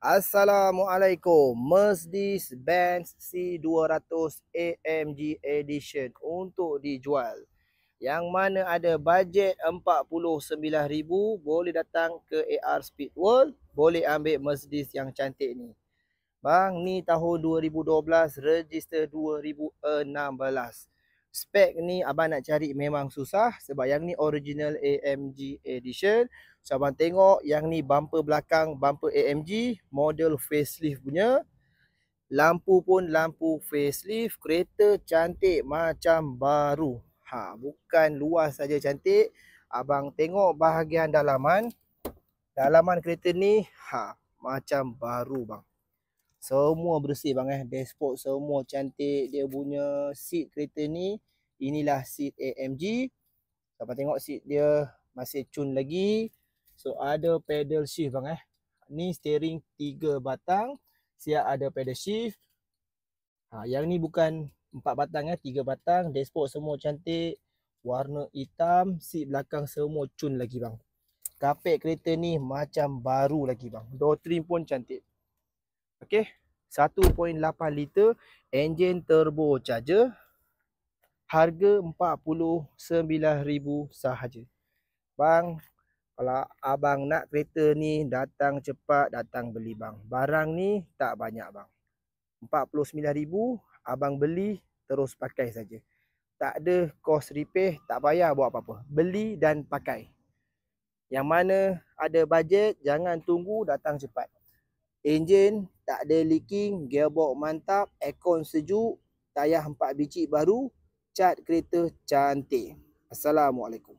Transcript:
Assalamualaikum. Mercedes-Benz C200 AMG Edition untuk dijual. Yang mana ada bajet 49,000, boleh datang ke AR Speed World, boleh ambil Mercedes yang cantik ni. Bang, ni tahun 2012, register 2016. Spek ni abang nak cari memang susah sebab yang ni original AMG Edition. So abang tengok yang ni bumper belakang, bumper AMG, model facelift punya. Lampu pun lampu facelift, kereta cantik macam baru. Bukan luar saja cantik. Abang tengok bahagian dalaman. Dalaman kereta ni macam baru bang. Semua bersih bang dashboard semua cantik. Dia punya seat kereta ni, inilah seat AMG. Sampai tengok seat dia masih cun lagi. So ada pedal shift bang Ni steering 3 batang, siap ada pedal shift. Yang ni bukan 4 batang 3 batang. Dashboard semua cantik, warna hitam. Seat belakang semua cun lagi bang. Kapet kereta ni macam baru lagi bang. Door trim pun cantik. Okey, 1.8 liter enjin turbo charger. Harga 49,000 sahaja. Bang, kalau abang nak kereta ni, datang cepat, datang beli bang. Barang ni tak banyak bang. 49,000 abang beli terus pakai saja. Tak ada kos repair, tak payah buat apa-apa. Beli dan pakai. Yang mana ada bajet, jangan tunggu, datang cepat. Enjin tak ada leaking, gearbox mantap, aircon sejuk, tayar 4 biji baru, cat kereta cantik. Assalamualaikum.